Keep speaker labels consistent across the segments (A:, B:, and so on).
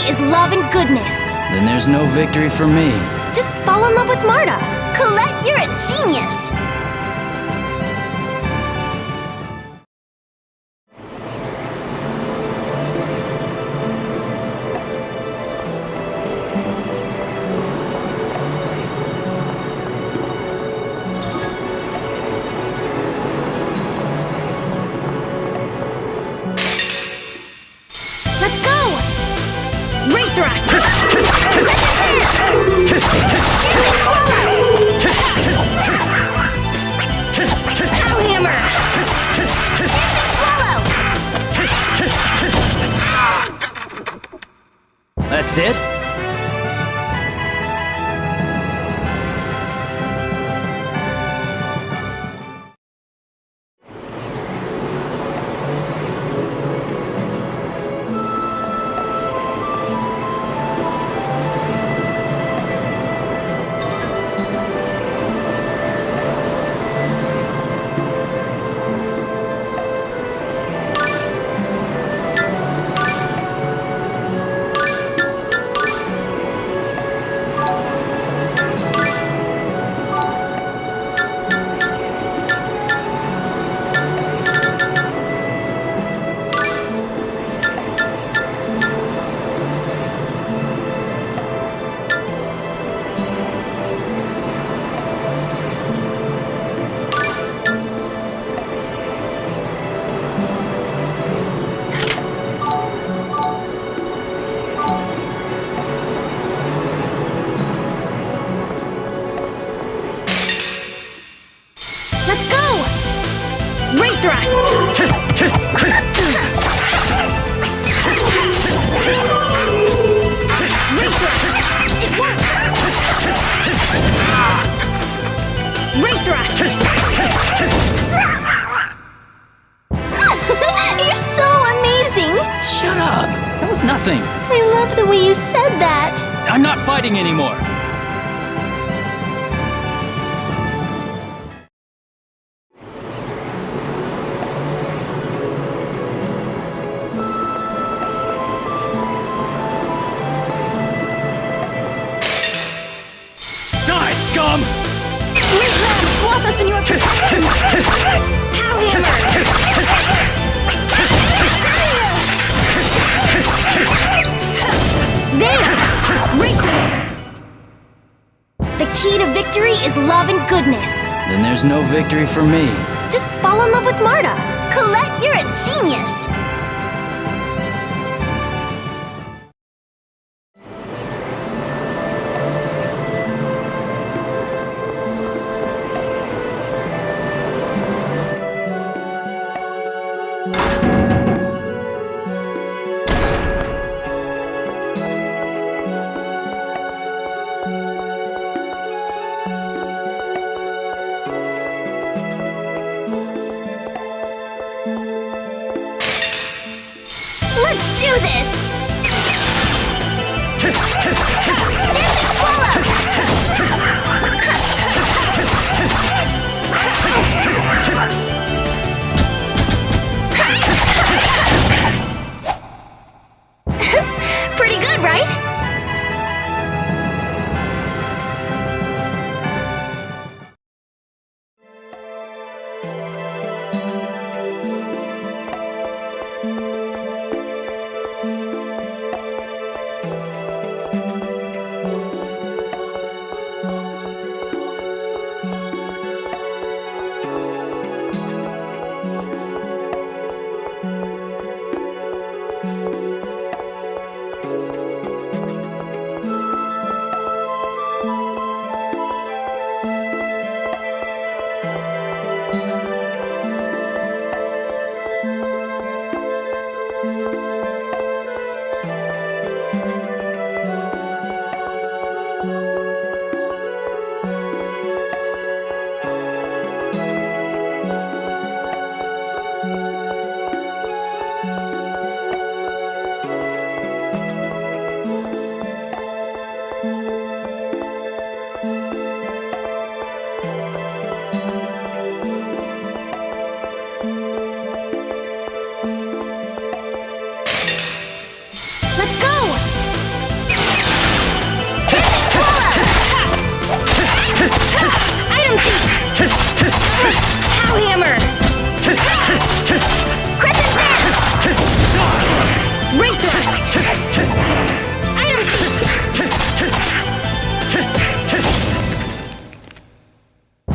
A: is love and goodness.
B: Then there's no victory for me.
A: Just fall in love with Marta.
C: Colette, you're a genius!
A: Let's go! Ray thrust! Pow hammer!
B: That's it?
A: Let's go! Ray thrust! Ray thrust! It worked! Ray thrust! You're so amazing!
B: Shut up! That was nothing.
A: I love the way you said that.
B: I'm not fighting anymore. Die, scum!
A: Great Ram, swap us in your protection! Pow hammer! There! Right there! The key to victory is love and goodness.
B: Then there's no victory for me.
A: Just fall in love with Marta.
C: Colette, you're a genius!
A: Let's do this! Pretty good, right?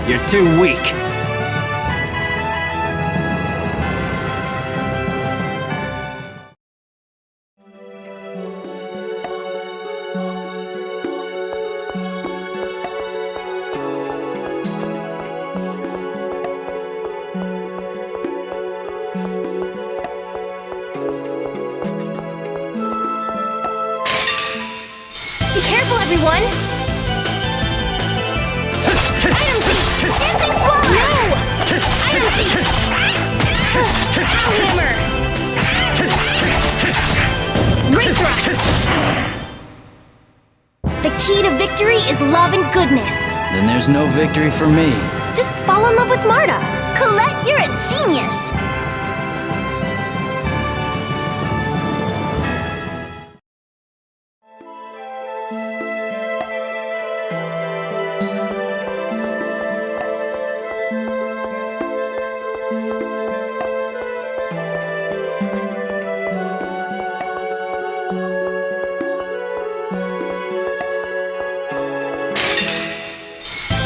B: You're too weak.
A: Be careful, everyone! Item thief! Dancing swallow! No! Item thief! Cow hammer! Great thrust! The key to victory is love and goodness.
B: Then there's no victory for me.
A: Just fall in love with Marta.
C: Colette, you're a genius!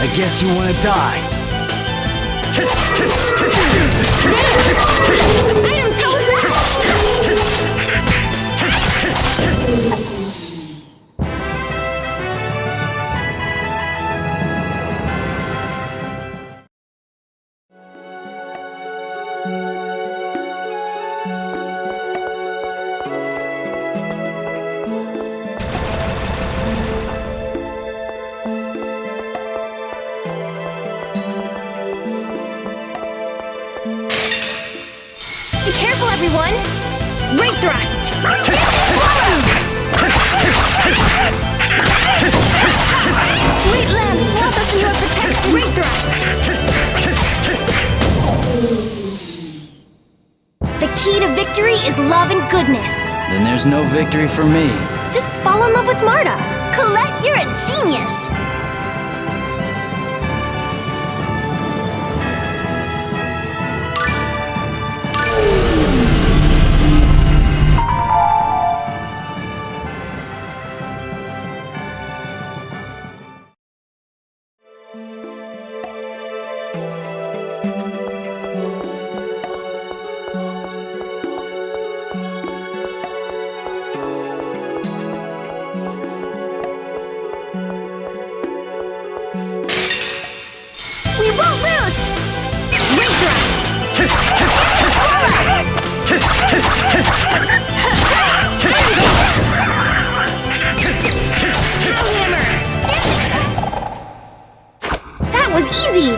B: I guess you want to die.
A: Item Be careful, everyone! Great thrust! Sweet lamb, swathe us in your protection! Great thrust! The key to victory is love and goodness.
B: Then there's no victory for me.
A: Just fall in love with Marta.
C: Colette, you're a genius! We won't lose! Great thrust! Cow hammer! That was easy!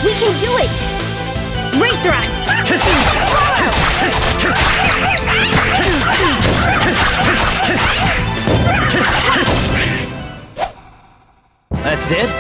C: We can do it! Great thrust!
B: That's it?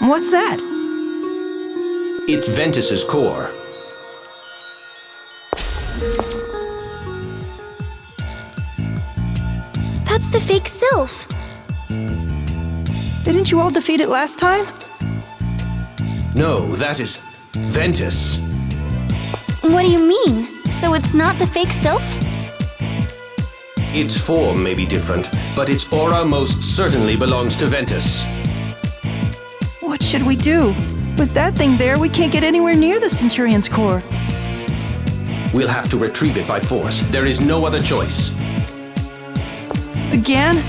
D: What's that?
E: It's Ventus's core.
C: That's the fake Sylph.
D: Didn't you all defeat it last time?
E: No, that is Ventus.
C: What do you mean? So it's not the fake Sylph?
E: Its form may be different, but its aura most certainly belongs to Ventus.
D: What should we do? With that thing there, we can't get anywhere near the Centurion's core.
E: We'll have to retrieve it by force. There is no other choice.
D: Again?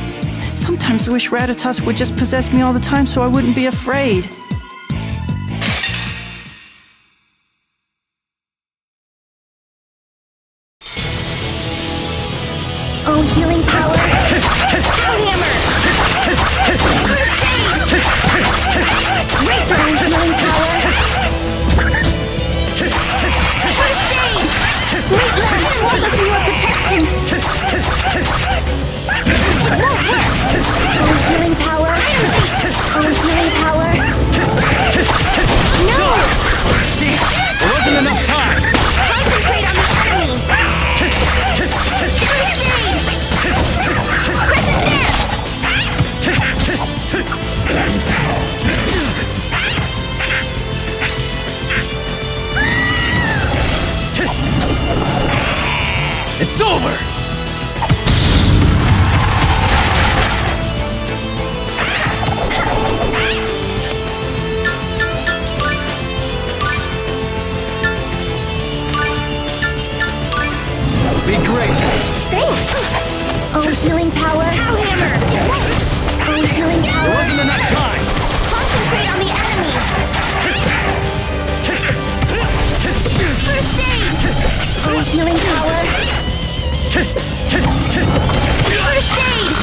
D: I sometimes wish Ratatus would just possess me all the time so I wouldn't be afraid.
A: Oh, healing power! Hammer! First aid! Breakthrough healing power! First aid! Wait, lads, we're using your protection! It won't work! Oh, healing power! Oh, healing power! No!
B: There wasn't enough time!
A: Concentrate on the enemy! First aid! Crescent dance!
B: It's over! Be graceful.
A: Thanks! Oh, healing power! Cow hammer! Oh, healing
B: There
A: power!
B: wasn't enough time!
A: Concentrate on the enemy! First aid! Oh, healing power! First aid!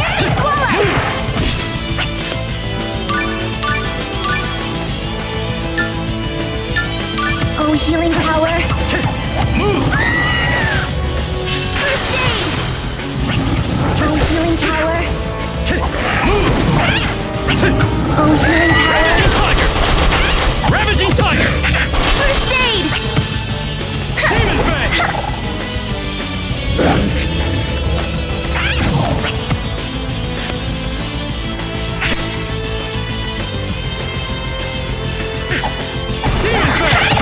A: Anti-swallow! Oh, healing power! First aid! Oh, healing power! Oh, healing power!
B: Ravaging Tiger!
A: First aid!
B: Demon Fang! Demon Fang!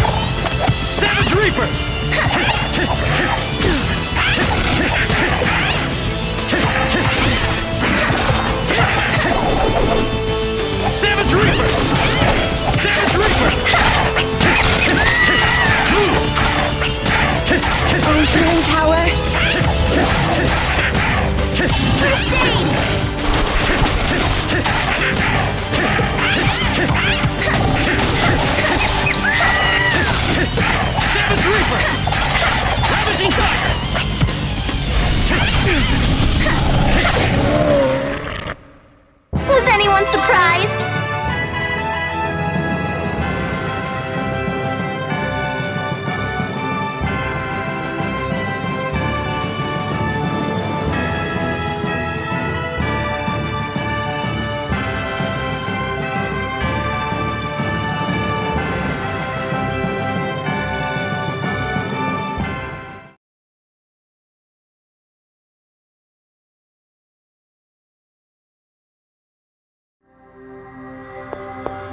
B: Savage Reaper! Savage Reaper! Savage Reaper!
A: Oh, healing power! First aid!
B: Savage Reaper! Ravaging Tiger!
A: Was anyone surprised?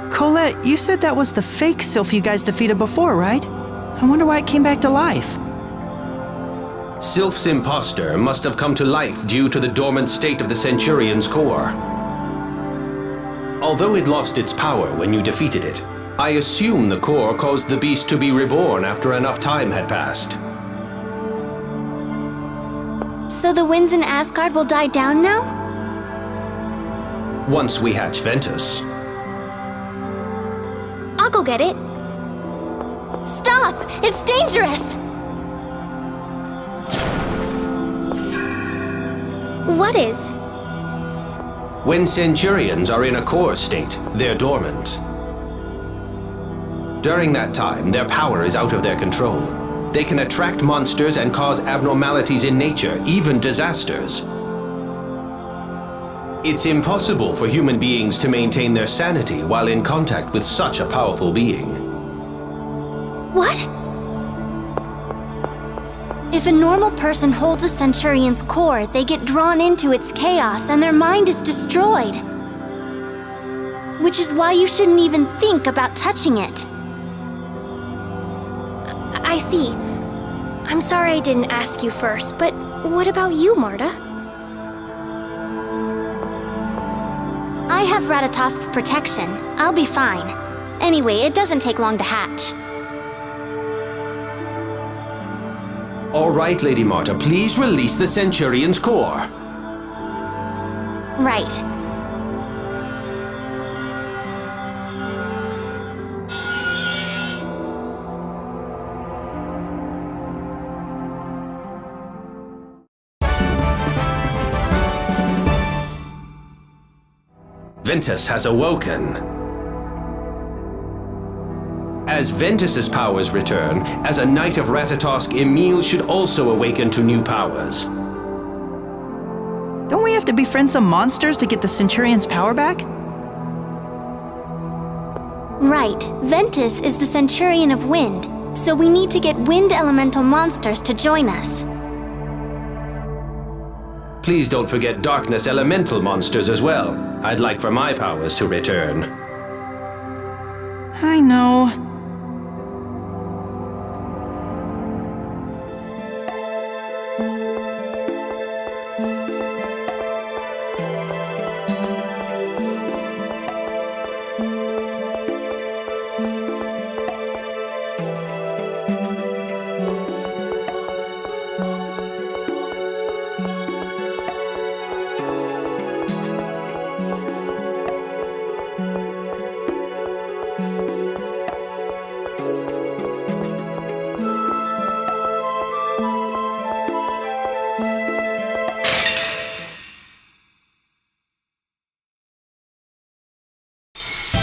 D: Colette, you said that was the fake Sylph you guys defeated before, right? I wonder why it came back to life.
E: Sylph's imposter must have come to life due to the dormant state of the Centurion's core. Although it lost its power when you defeated it, I assume the core caused the beast to be reborn after enough time had passed.
C: So the winds in Asgard will die down now?
E: Once we hatch Ventus.
C: I'll go get it. Stop! It's dangerous! What is?
E: When Centurions are in a core state, they're dormant. During that time, their power is out of their control. They can attract monsters and cause abnormalities in nature, even disasters. It's impossible for human beings to maintain their sanity while in contact with such a powerful being.
C: What? If a normal person holds a Centurion's core, they get drawn into its chaos and their mind is destroyed. Which is why you shouldn't even think about touching it.
A: I see. I'm sorry I didn't ask you first, but what about you, Marta?
C: I have Ratatosk's protection. I'll be fine. Anyway, it doesn't take long to hatch.
E: All right, Lady Marta, please release the Centurion's core.
C: Right.
E: Ventus has awoken. As Ventus's powers return, as a Knight of Ratatosk, Emil should also awaken to new powers.
D: Don't we have to befriend some monsters to get the Centurion's power back?
C: Right. Ventus is the Centurion of Wind, so we need to get wind elemental monsters to join us.
E: Please don't forget darkness elemental monsters as well. I'd like for my powers to return.
D: I know.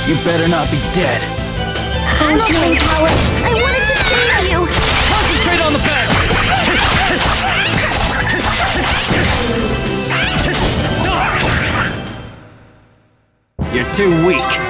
B: You better not be dead.
A: I'm okay, Howard. I wanted to save you!
B: Concentrate on the pen! You're too weak.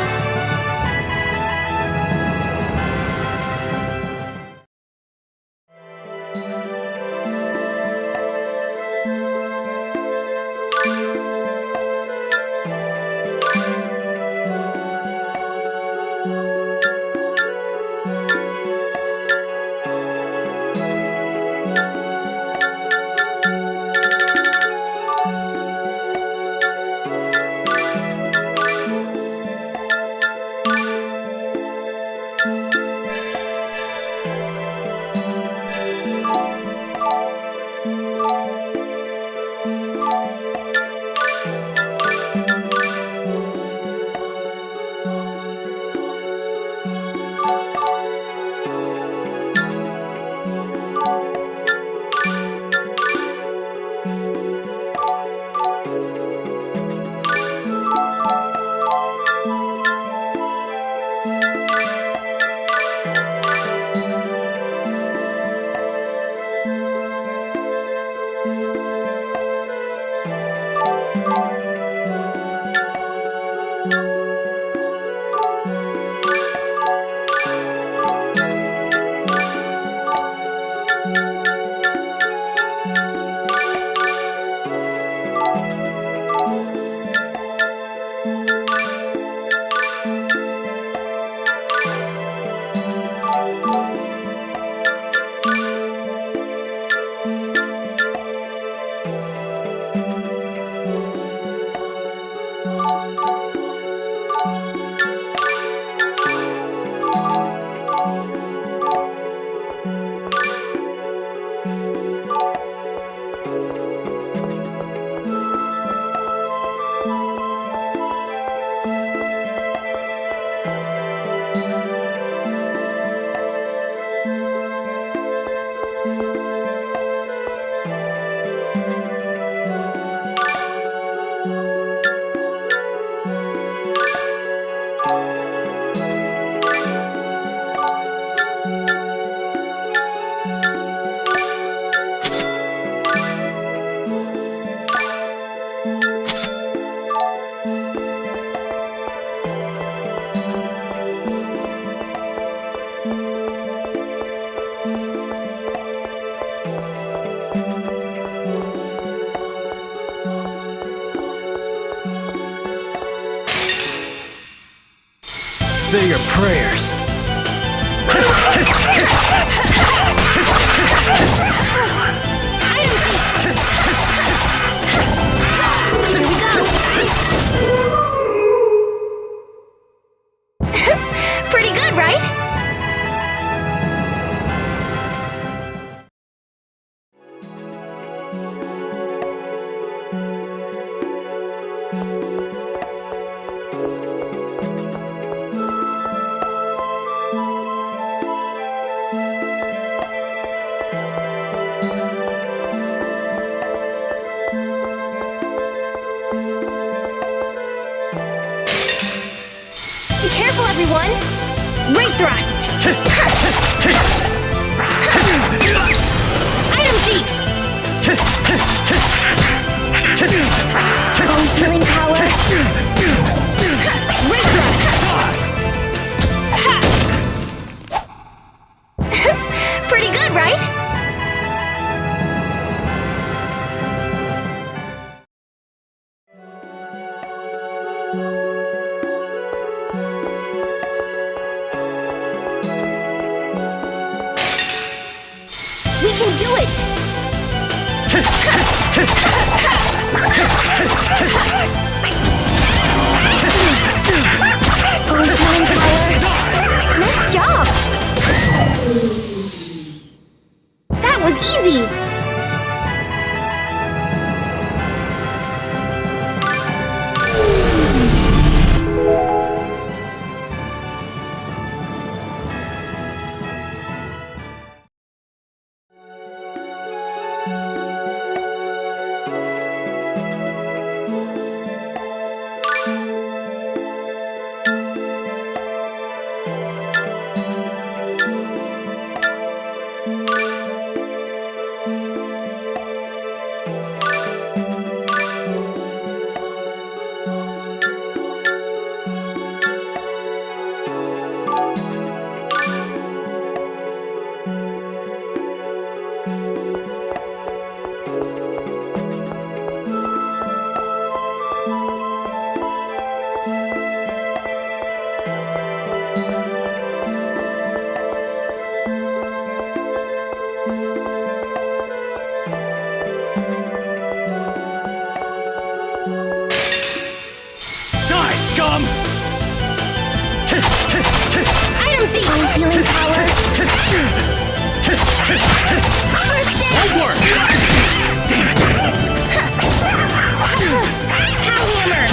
B: Say your prayers.
A: Here we go! Pretty good, right? Be careful, everyone! Ray thrust! Item Chief! Oh, healing power! Ray thrust! Pretty good, right? We can do it! Oh, healing power! Nice job! That was easy! Item Thief! Oh, healing power! First aid!
B: Won't work! Damn it!
A: Pow hammer!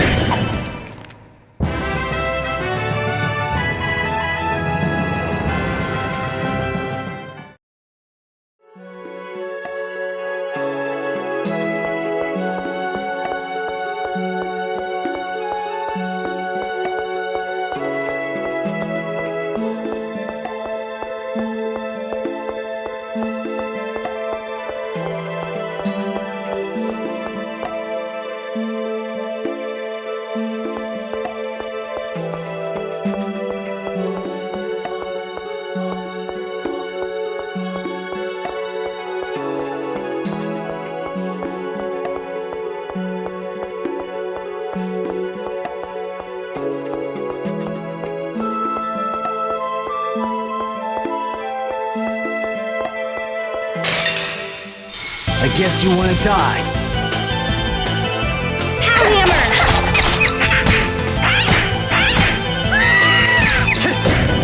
B: I guess you want to die.
A: Pow hammer!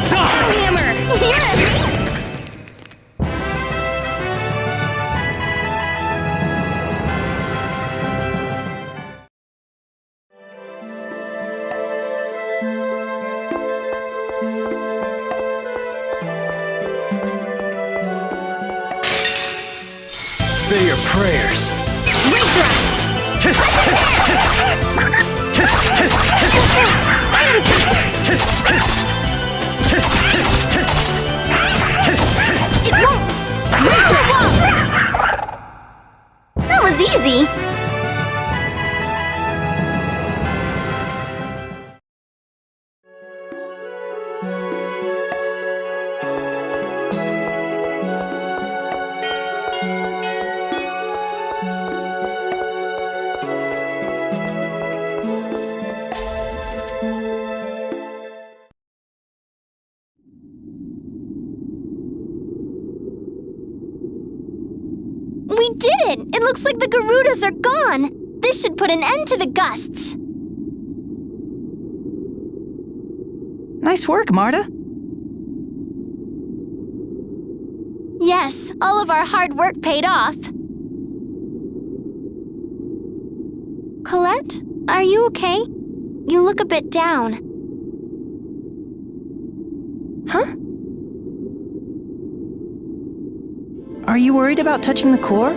A: Pow hammer! Yes!
B: Say your prayers.
A: Ray thrust! It won't! Smash the walls! That was easy!
C: Looks like the Garudas are gone! This should put an end to the gusts!
D: Nice work, Marta.
C: Yes, all of our hard work paid off. Colette, are you okay? You look a bit down. Huh?
D: Are you worried about touching the core?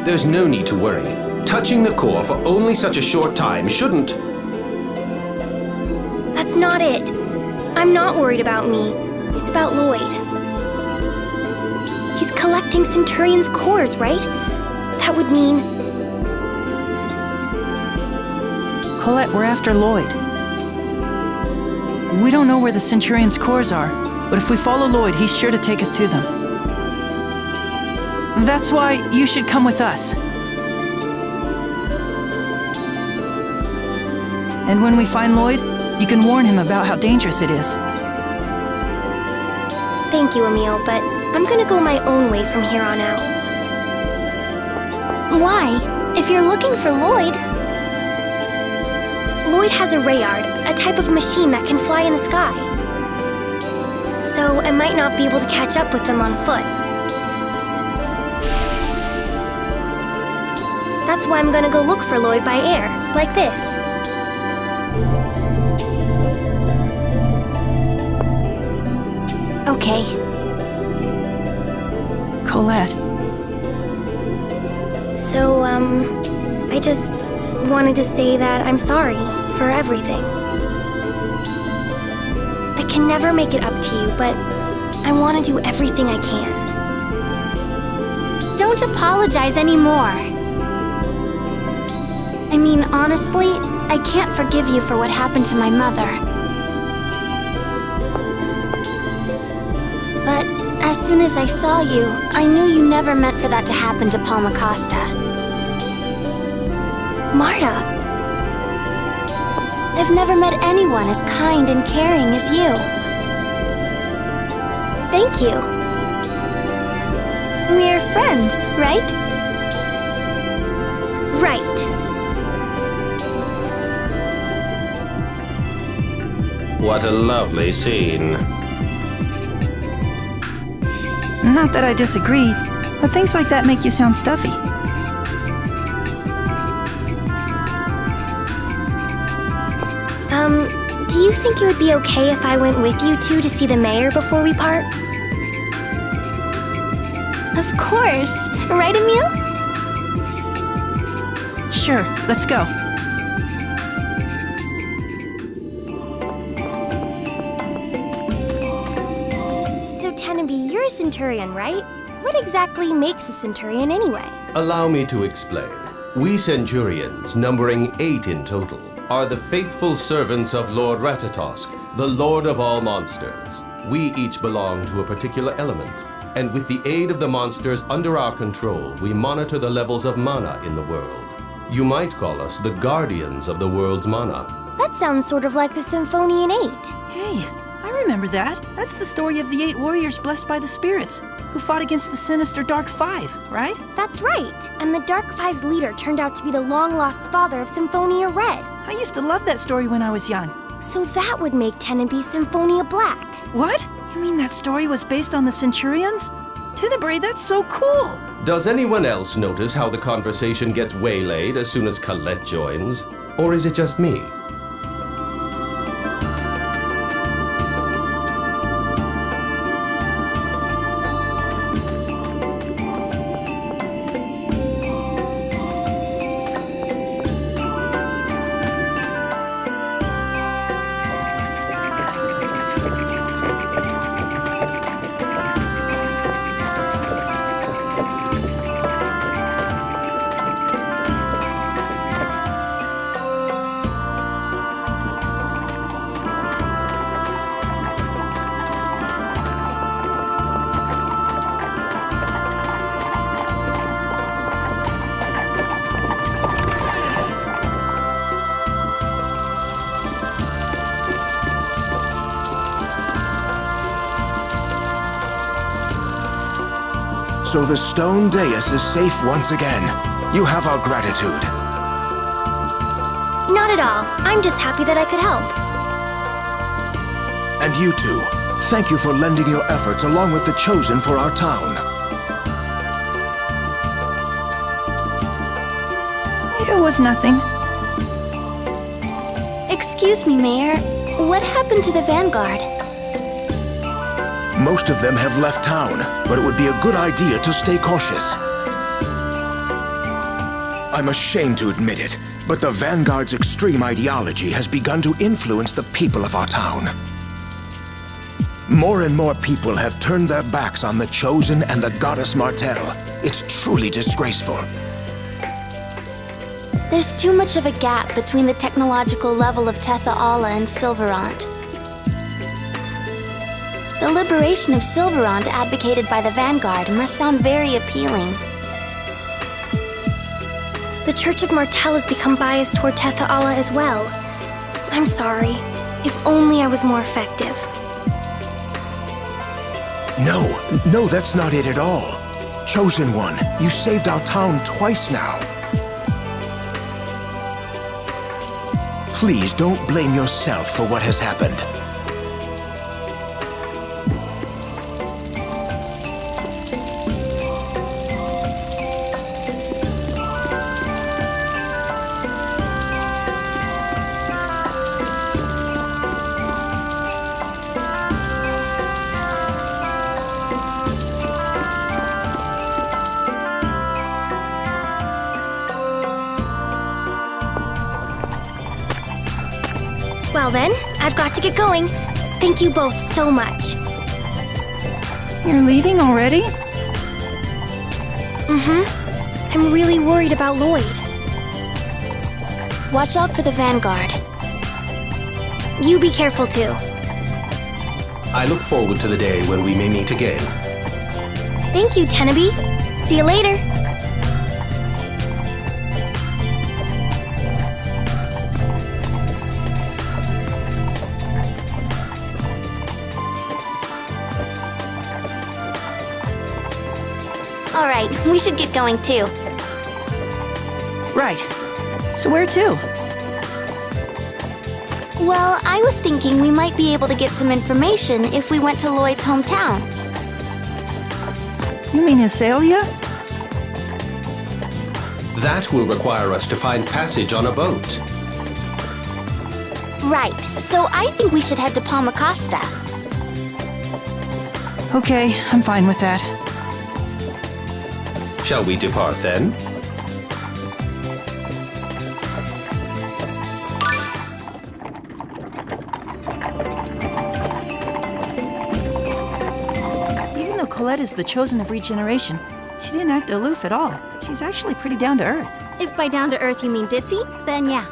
E: There's no need to worry. Touching the core for only such a short time shouldn't...
A: That's not it. I'm not worried about me. It's about Lloyd. He's collecting Centurion's cores, right? That would mean...
D: Colette, we're after Lloyd. We don't know where the Centurion's cores are, but if we follow Lloyd, he's sure to take us to them. That's why you should come with us. And when we find Lloyd, you can warn him about how dangerous it is.
A: Thank you, Emil, but I'm gonna go my own way from here on out.
C: Why? If you're looking for Lloyd...
A: Lloyd has a rayard, a type of machine that can fly in the sky. So I might not be able to catch up with them on foot. That's why I'm gonna go look for Lloyd by air, like this.
C: Okay.
D: Colette.
A: So, I just wanted to say that I'm sorry for everything. I can never make it up to you, but I want to do everything I can.
C: Don't apologize anymore. I mean, honestly, I can't forgive you for what happened to my mother. But as soon as I saw you, I knew you never meant for that to happen to Palma Costa.
A: Marta,
C: I've never met anyone as kind and caring as you.
A: thank you.
C: We're friends, right?
A: Right.
E: What a lovely scene.
D: Not that I disagree, but things like that make you sound stuffy.
A: Do you think it would be okay if I went with you two to see the mayor before we part?
C: Of course. Right, Emil?
D: Sure, let's go.
A: So, Tenenby, you're a Centurion, right? What exactly makes a Centurion anyway?
E: Allow me to explain. We Centurions, numbering 8 in total, are the faithful servants of Lord Ratatosk, the Lord of all monsters. We each belong to a particular element, and with the aid of the monsters under our control, we monitor the levels of mana in the world. You might call us the guardians of the world's mana.
A: That sounds sort of like the Symphonian 8.
D: Hey, I remember that. That's the story of the 8 warriors blessed by the spirits, who fought against the sinister Dark Five, right?
A: That's right. And the Dark Five's leader turned out to be the long-lost father of Symphonia Red.
D: I used to love that story when I was young.
A: So that would make Tenenby Symphonia Black.
D: What? You mean that story was based on the Centurions? Tenebrae, that's so cool!
E: Does anyone else notice how the conversation gets waylaid as soon as Colette joins? Or is it just me?
F: So the stone dais is safe once again. You have our gratitude.
A: Not at all. I'm just happy that I could help.
F: And you two, thank you for lending your efforts along with the Chosen for our town.
D: It was nothing.
C: Excuse me, Mayor. What happened to the Vanguard?
F: Most of them have left town, but it would be a good idea to stay cautious. I'm ashamed to admit it, but the Vanguard's extreme ideology has begun to influence the people of our town. More and more people have turned their backs on the Chosen and the Goddess Martel. It's truly disgraceful.
C: There's too much of a gap between the technological level of Tetha-Ala and Silverant. The liberation of Silverant advocated by the Vanguard must sound very appealing.
A: The Church of Martel has become biased toward Tetha-Ala as well. I'm sorry. If only I was more effective.
F: No, that's not it at all. Chosen One, you saved our town twice now. Please don't blame yourself for what has happened.
A: Well then, I've got to get going. Thank you both so much.
D: You're leaving already?
A: I'm really worried about Lloyd.
C: Watch out for the Vanguard.
A: You be careful too.
E: I look forward to the day when we may meet again.
A: Thank you, Tenabe. See you later.
C: All right, we should get going too.
D: Right. So where to?
C: Well, I was thinking we might be able to get some information if we went to Lloyd's hometown.
D: You mean Azalea?
E: That will require us to find passage on a boat.
C: Right, so I think we should head to Palma Costa.
D: Okay, I'm fine with that.
E: Shall we depart then?
D: Even though Colette is the Chosen of Regeneration, she didn't act aloof at all. She's actually pretty down to earth.
C: If by down to earth you mean ditzy, then yeah.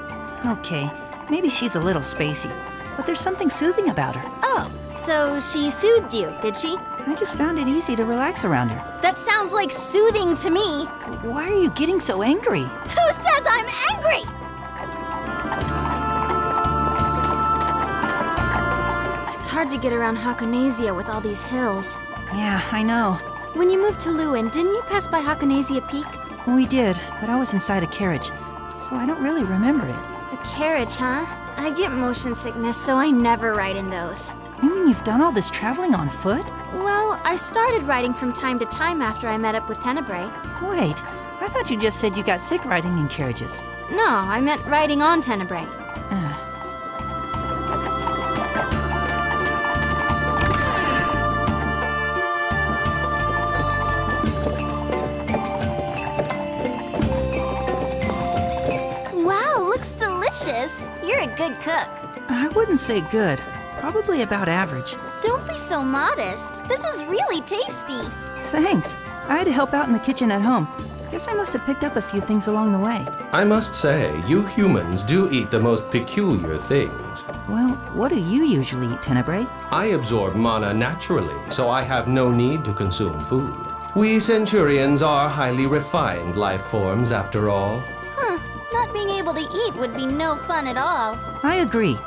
D: Okay, maybe she's a little spacey, but there's something soothing about her.
C: Oh, so she soothed you, did she?
D: I just found it easy to relax around her.
C: That sounds like soothing to me.
D: Why are you getting so angry?
C: Who says I'm angry? It's hard to get around Hakonasia with all these hills.
D: Yeah, I know.
C: When you moved to Lewin, didn't you pass by Hakonasia Peak?
D: We did, but I was inside a carriage, so I don't really remember it.
C: A carriage, huh? I get motion sickness, so I never ride in those.
D: You mean you've done all this traveling on foot?
C: Well, I started riding from time to time after I met up with Tenebrae.
D: Wait, I thought you just said you got sick riding in carriages.
C: No, I meant riding on Tenebrae. Wow, looks delicious. You're a good cook.
D: I wouldn't say good. Probably about average.
C: Don't be so modest. This is really tasty.
D: Thanks. I had to help out in the kitchen at home. Guess I must have picked up a few things along the way.
E: I must say, you humans do eat the most peculiar things.
D: Well, what do you usually eat, Tenebrae?
E: I absorb mana naturally, so I have no need to consume food. We Centurions are highly refined life forms, after all.
C: Huh. Not being able to eat would be no fun at all.
D: I agree.